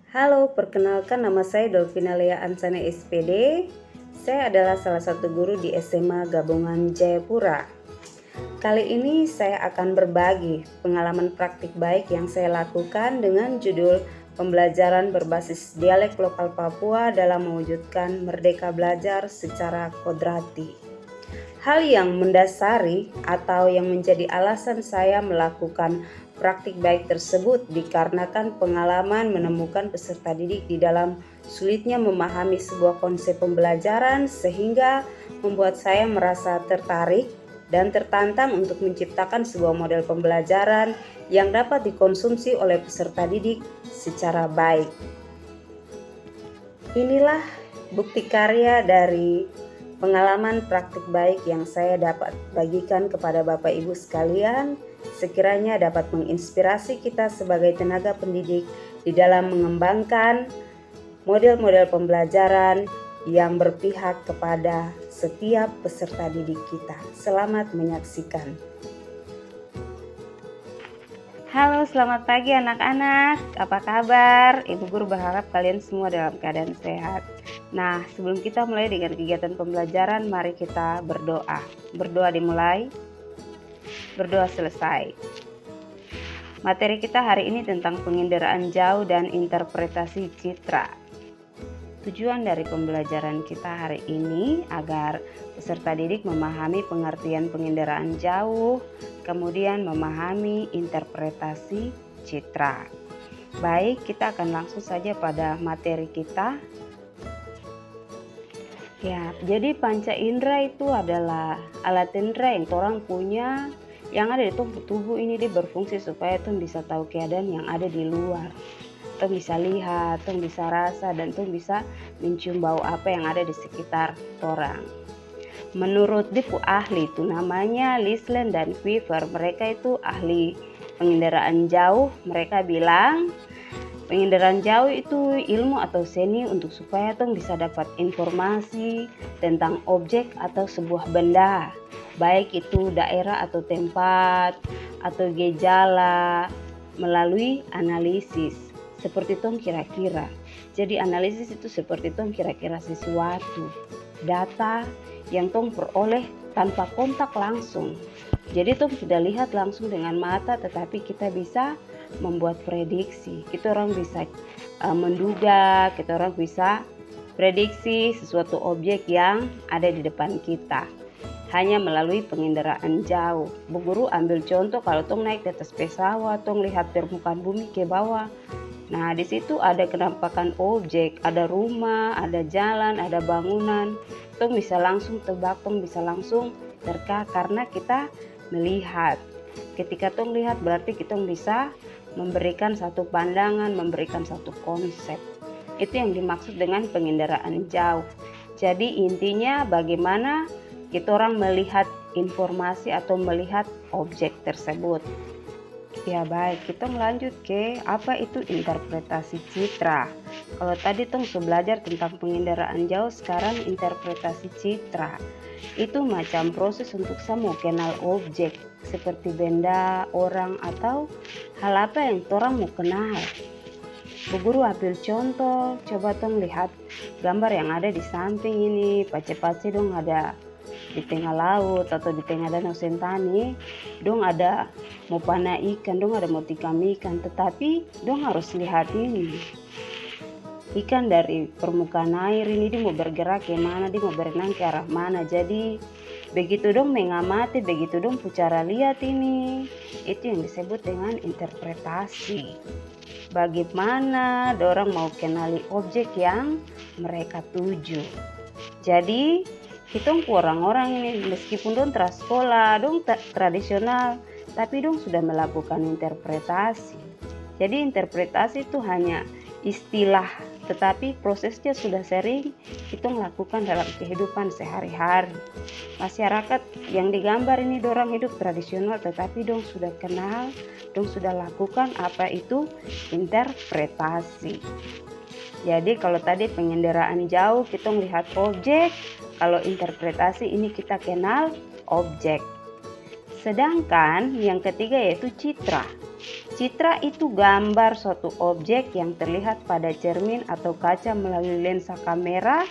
Halo, perkenalkan nama saya Dolvina Lea Ansana SPD. Saya adalah salah satu guru di SMA Gabungan Jayapura. Kali ini saya akan berbagi pengalaman praktik baik yang saya lakukan dengan judul pembelajaran berbasis dialek lokal Papua dalam mewujudkan merdeka belajar secara kodrati. Hal yang mendasari atau yang menjadi alasan saya melakukan praktik baik tersebut dikarenakan pengalaman menemukan peserta didik di dalam sulitnya memahami sebuah konsep pembelajaran sehingga membuat saya merasa tertarik dan tertantang untuk menciptakan sebuah model pembelajaran yang dapat dikonsumsi oleh peserta didik secara baik. Inilah bukti karya dari pengalaman praktik baik yang saya dapat bagikan kepada Bapak Ibu sekalian, sekiranya dapat menginspirasi kita sebagai tenaga pendidik di dalam mengembangkan model-model pembelajaran yang berpihak kepada setiap peserta didik kita. Selamat menyaksikan. Halo, selamat pagi anak-anak. Apa kabar? Ibu guru berharap kalian semua dalam keadaan sehat. Nah, sebelum kita mulai dengan kegiatan pembelajaran, mari kita berdoa. Berdoa dimulai, berdoa selesai. Materi kita hari ini tentang penginderaan jauh dan interpretasi citra. Tujuan dari pembelajaran kita hari ini agar peserta didik memahami pengertian penginderaan jauh, kemudian memahami interpretasi citra. Baik, kita akan langsung saja pada materi kita. Ya, jadi panca indera itu adalah alat indera yang orang punya yang ada di tubuh ini, dia berfungsi supaya tuh bisa tahu keadaan yang ada di luar. Tong bisa lihat, tong bisa rasa, dan tong bisa mencium bau apa yang ada di sekitar orang. Menurut Dipu ahli itu namanya Lislen dan Weaver, mereka itu ahli penginderaan jauh. Mereka bilang penginderaan jauh itu ilmu atau seni untuk supaya tong bisa dapat informasi tentang objek atau sebuah benda, baik itu daerah atau tempat atau gejala melalui analisis. Seperti tong kira-kira. Jadi analisis itu seperti tong kira-kira sesuatu. Data yang tong peroleh tanpa kontak langsung. Jadi tong tidak lihat langsung dengan mata, tetapi kita bisa membuat prediksi. Kita orang bisa menduga, kita orang bisa prediksi sesuatu objek yang ada di depan kita. Hanya melalui penginderaan jauh. Bu guru ambil contoh kalau tong naik di atas pesawat, tong lihat permukaan bumi ke bawah. Nah, di situ ada kenampakan objek, ada rumah, ada jalan, ada bangunan. Tong bisa langsung tebak, tong bisa langsung terka karena kita melihat. Ketika tong lihat berarti kita bisa memberikan satu pandangan, memberikan satu konsep. Itu yang dimaksud dengan penginderaan jauh. Jadi intinya bagaimana kita orang melihat informasi atau melihat objek tersebut. Ya baik, kita melanjut ke apa itu interpretasi citra. Kalau tadi tong belajar tentang penginderaan jauh, sekarang interpretasi citra. Itu macam proses untuk saya mau kenal objek seperti benda, orang, atau hal apa yang orang mau kenal. Bu guru ambil contoh, coba tong lihat gambar yang ada di samping ini, pace-pace dong ada di tengah laut atau di tengah danau Sentani, dong ada mau panah ikan, dong ada mau tikam ikan, tetapi dong harus lihat ini ikan dari permukaan air ini dia mau bergerak ke mana, dia mau berenang ke arah mana. Jadi begitu dong mengamati, begitu dong cara lihat ini, itu yang disebut dengan interpretasi. Bagaimana dorang mau kenali objek yang mereka tuju. Jadi kita orang-orang ini meskipun dong sekolah, dong tradisional, tapi dong sudah melakukan interpretasi. Jadi interpretasi itu hanya istilah, tetapi prosesnya sudah sering kita lakukan dalam kehidupan sehari-hari. Masyarakat yang digambar ini dorang hidup tradisional, tetapi dong sudah kenal, dong sudah lakukan apa itu interpretasi. Jadi kalau tadi penginderaan jauh kita melihat objek, kalau interpretasi ini kita kenal objek. Sedangkan yang ketiga yaitu citra. Citra itu gambar suatu objek yang terlihat pada cermin atau kaca melalui lensa kamera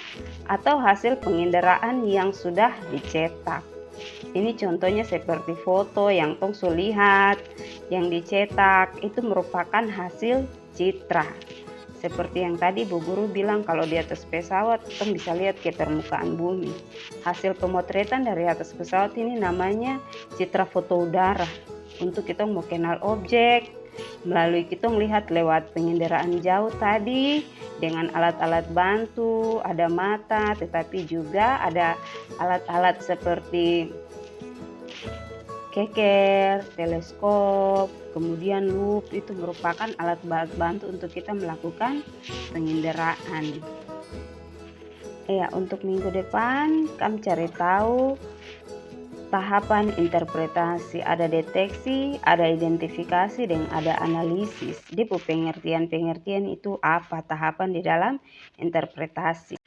atau hasil penginderaan yang sudah dicetak. Ini contohnya seperti foto yang tong su lihat, yang dicetak, itu merupakan hasil citra. Seperti yang tadi Bu Guru bilang, kalau di atas pesawat tong bisa lihat ke permukaan bumi. Hasil pemotretan dari atas pesawat ini namanya citra foto udara. Untuk kita mau kenal objek, melalui kita melihat lewat penginderaan jauh tadi dengan alat-alat bantu, ada mata, tetapi juga ada alat-alat seperti keker, teleskop, kemudian loop, itu merupakan alat bantu untuk kita melakukan penginderaan. Ya, untuk minggu depan kami cari tahu tahapan interpretasi, ada deteksi, ada identifikasi, dan ada analisis. Di pengertian-pengertian itu apa tahapan di dalam interpretasi.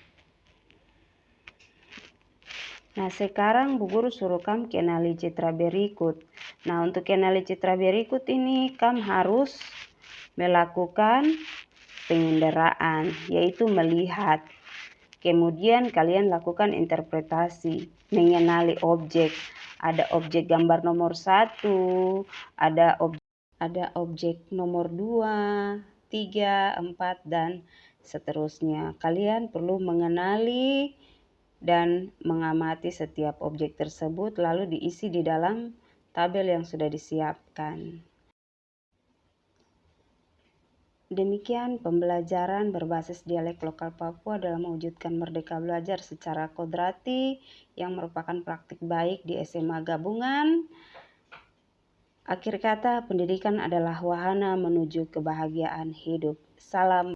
Nah, sekarang Bu Guru suruh kamu kenali citra berikut. Nah, untuk kenali citra berikut ini kamu harus melakukan penginderaan, yaitu melihat. Kemudian kalian lakukan interpretasi, mengenali objek. Ada objek gambar nomor 1, ada objek nomor 2, 3, 4, dan seterusnya. Kalian perlu mengenali dan mengamati setiap objek tersebut, lalu diisi di dalam tabel yang sudah disiapkan. Demikian pembelajaran berbasis dialek lokal Papua dalam mewujudkan Merdeka Belajar secara kodrati yang merupakan praktik baik di SMA gabungan. Akhir kata, pendidikan adalah wahana menuju kebahagiaan hidup. Salam.